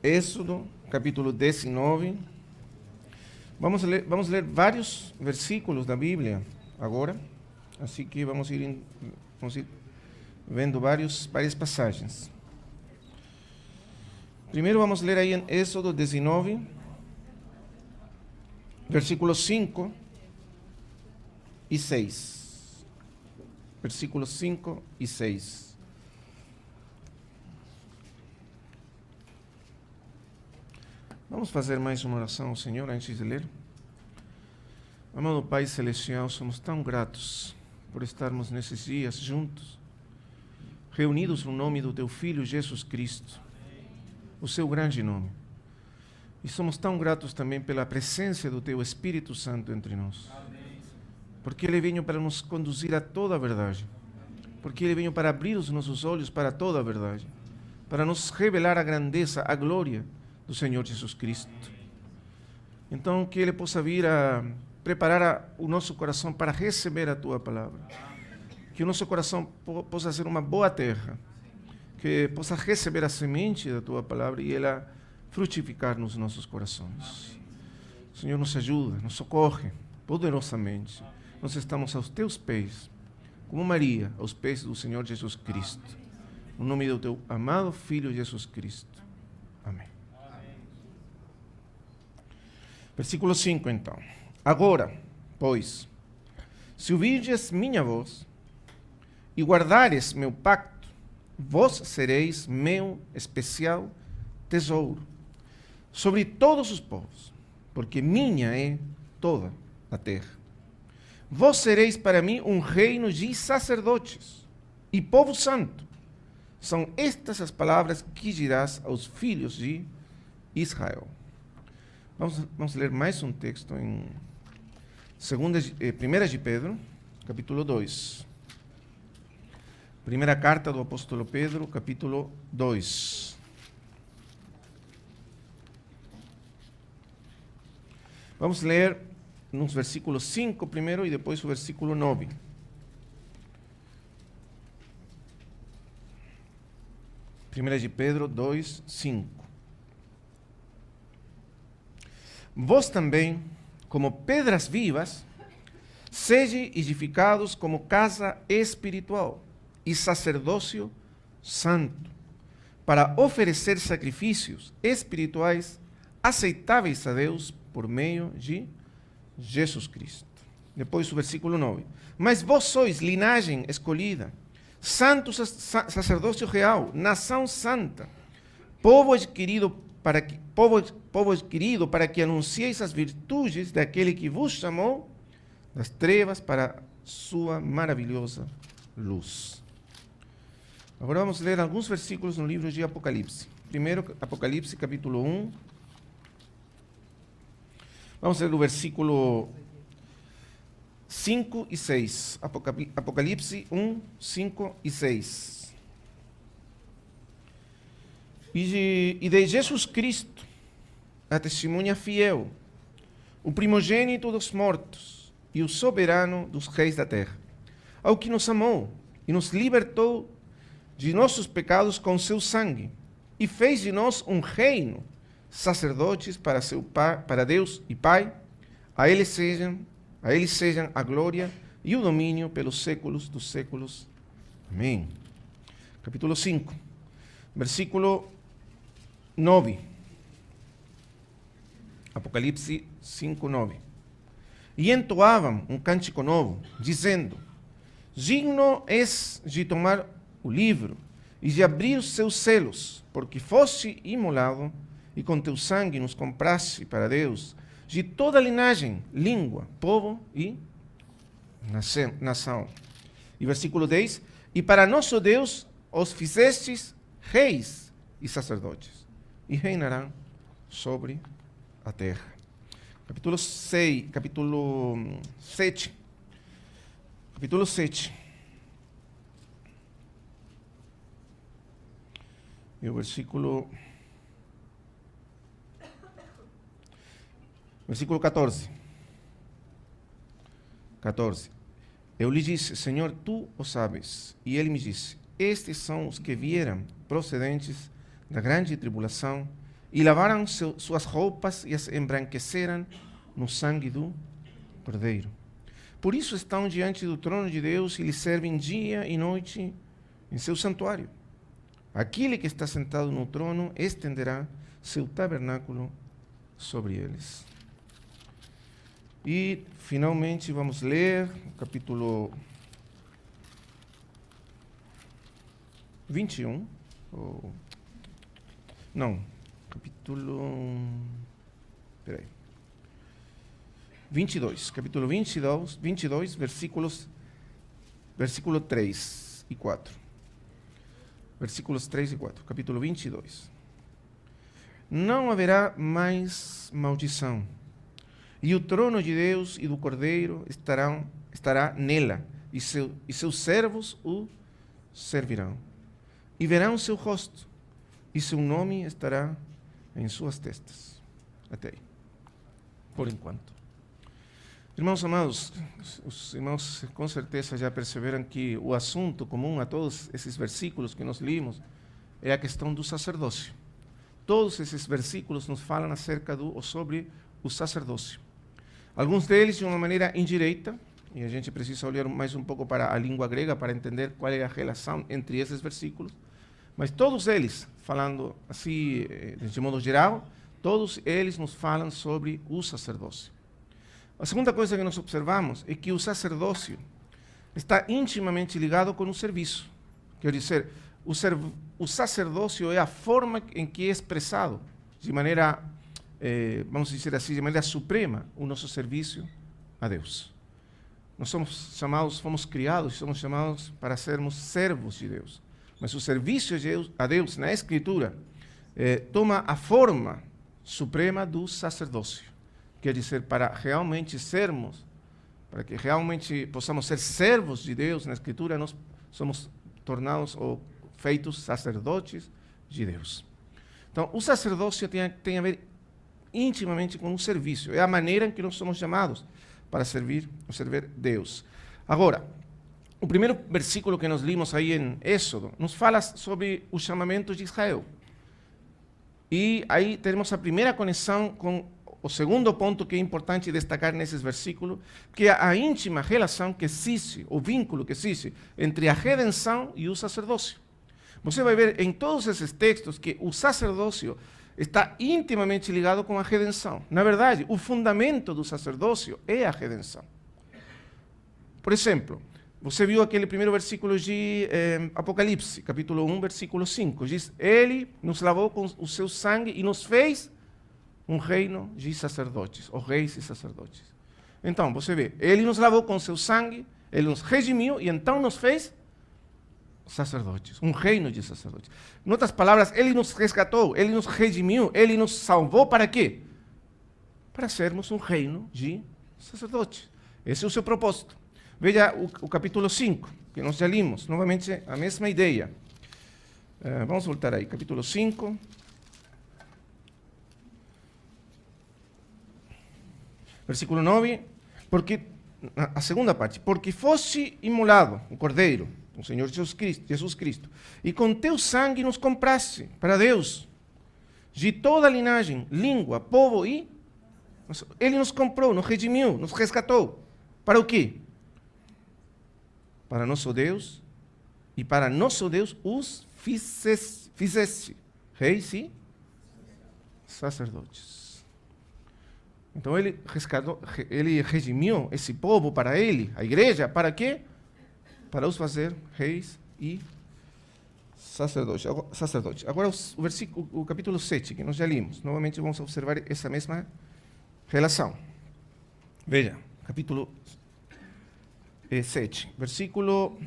Êxodo, capítulo 19. Vamos ler vários versículos da Bíblia agora. Assim que vamos ir vendo várias passagens. Primeiro vamos ler aí em Êxodo 19, versículos 5 e 6. Versículos 5 e 6. Vamos fazer mais uma oração ao Senhor antes de ler? Amado Pai Celestial, somos tão gratos por estarmos nesses dias juntos, reunidos no nome do Teu Filho Jesus Cristo, o Seu grande nome. E somos tão gratos também pela presença do Teu Espírito Santo entre nós. Porque Ele veio para nos conduzir a toda a verdade. Porque Ele veio para abrir os nossos olhos para toda a verdade. Para nos revelar a grandeza, a glória do Senhor Jesus Cristo. Então, que Ele possa vir a preparar o nosso coração para receber a Tua palavra. Que o nosso coração possa ser uma boa terra. Que possa receber a semente da Tua palavra e ela frutificar nos nossos corações. O Senhor nos ajuda, nos socorre poderosamente. Nós estamos aos Teus pés, como Maria, aos pés do Senhor Jesus Cristo. No nome do Teu amado Filho Jesus Cristo. Amém. Versículo 5, então. Agora, pois, se ouvirdes minha voz e guardares meu pacto, vós sereis meu especial tesouro sobre todos os povos, porque minha é toda a terra. Vós sereis para mim um reino de sacerdotes e povo santo. São estas as palavras que dirás aos filhos de Israel. Vamos ler mais um texto em 1 de Pedro, capítulo 2. Primeira carta do apóstolo Pedro, capítulo 2. Vamos ler nos versículos 5 primeiro e depois o versículo 9. Primeira de Pedro 2, 5. Vós também, como pedras vivas, sede edificados como casa espiritual e sacerdócio santo, para oferecer sacrifícios espirituais aceitáveis a Deus por meio de Jesus Cristo. Depois o versículo 9. Mas vós sois linhagem escolhida, santo sacerdócio real, nação santa, povo adquirido para que anuncieis as virtudes daquele que vos chamou das trevas para sua maravilhosa luz. Agora vamos ler alguns versículos no livro de Apocalipse. Primeiro, Apocalipse, capítulo 1. Vamos ler o versículo 5 e 6. Apocalipse 1, 5 e 6. E de Jesus Cristo, a testemunha fiel, o primogênito dos mortos e o soberano dos reis da terra, ao que nos amou e nos libertou de nossos pecados com seu sangue, e fez de nós um reino, sacerdotes para Deus e Pai. A ele sejam a glória e o domínio pelos séculos dos séculos. Amém. Capítulo 5, versículo 9. Apocalipse 5, 9. E entoavam um cântico novo, dizendo: digno és de tomar o livro e de abrir os seus selos, porque foste imolado e com teu sangue nos compraste para Deus de toda linhagem, língua, povo e nação. E versículo 10. E para nosso Deus os fizestes reis e sacerdotes, e reinarão sobre a terra. Capítulo 7. Capítulo 7. E o versículo 14. 14. Eu lhe disse: Senhor, tu o sabes. E ele me disse: estes são os que vieram procedentes da grande tribulação e lavaram suas roupas e as embranqueceram no sangue do Cordeiro. Por isso estão diante do trono de Deus e lhe servem dia e noite em seu santuário. Aquele que está sentado no trono estenderá seu tabernáculo sobre eles. E, finalmente, vamos ler o capítulo 21. Peraí. 22. Capítulo 22, versículo 3 e 4. Versículos 3 e 4. Capítulo 22. Não haverá mais maldição, e o trono de Deus e do Cordeiro estará nela, e seus servos o servirão. E verão seu rosto, e seu nome estará em suas testas. Até aí. Por enquanto. Irmãos amados, os irmãos com certeza já perceberam que o assunto comum a todos esses versículos que nós limos é a questão do sacerdócio. Todos esses versículos nos falam sobre o sacerdócio. Alguns deles de uma maneira indireta, e a gente precisa olhar mais um pouco para a língua grega para entender qual é a relação entre esses versículos, mas todos eles, falando assim, de modo geral, todos eles nos falam sobre o sacerdócio. A segunda coisa que nós observamos é que o sacerdócio está intimamente ligado com o serviço. Quer dizer, o sacerdócio é a forma em que é expressado, de maneira, vamos dizer assim, de maneira suprema, o nosso serviço a Deus. Nós fomos criados e somos chamados para sermos servos de Deus. Mas o serviço a Deus na Escritura toma a forma suprema do sacerdócio. Quer dizer, para que realmente possamos ser servos de Deus na Escritura, nós somos tornados ou feitos sacerdotes de Deus. Então, o sacerdócio tem a ver intimamente com o serviço. É a maneira em que nós somos chamados para servir Deus. Agora, o primeiro versículo que nós limos aí em Êxodo nos fala sobre o chamamento de Israel. E aí temos a primeira conexão com o segundo ponto que é importante destacar nesses versículos, que é a íntima relação que existe, o vínculo que existe entre a redenção e o sacerdócio. Você vai ver em todos esses textos que o sacerdócio está intimamente ligado com a redenção. Na verdade, o fundamento do sacerdócio é a redenção. Por exemplo, você viu aquele primeiro versículo de Apocalipse, capítulo 1, versículo 5. Diz, ele nos lavou com o seu sangue e nos fez um reino de sacerdotes, ou reis e sacerdotes. Então, você vê, ele nos lavou com seu sangue, ele nos redimiu e então nos fez sacerdotes, um reino de sacerdotes. Em outras palavras, ele nos resgatou, ele nos redimiu, ele nos salvou para quê? Para sermos um reino de sacerdotes. Esse é o seu propósito. Veja o capítulo 5, que nós já limos, novamente a mesma ideia. Vamos voltar aí, capítulo 5. Versículo 9, porque, a segunda parte, porque fosse imolado o Cordeiro, o Senhor Jesus Cristo, e com teu sangue nos compraste para Deus, de toda linhagem, língua, povo e... Ele nos comprou, nos redimiu, nos resgatou. Para o quê? Para nosso Deus, e para nosso Deus os fizeste reis e sacerdotes. Então ele redimiu esse povo para ele, a igreja, para quê? Para os fazer reis e sacerdotes. Agora o capítulo 7, que nós já limos. Novamente vamos observar essa mesma relação. Veja, capítulo 7, versículo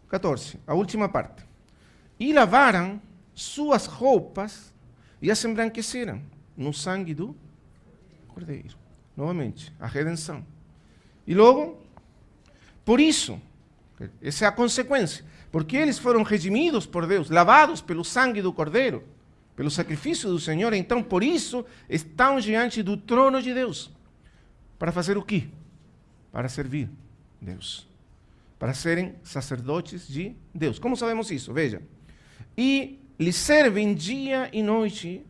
14, a última parte. E lavaram suas roupas e as embranqueceram no sangue do Cordeiro. Novamente, a redenção. E logo, por isso, essa é a consequência, porque eles foram redimidos por Deus, lavados pelo sangue do Cordeiro, pelo sacrifício do Senhor, então por isso estão diante do trono de Deus. Para fazer o quê? Para servir Deus. Para serem sacerdotes de Deus. Como sabemos isso? Veja. E lhe servem dia e noite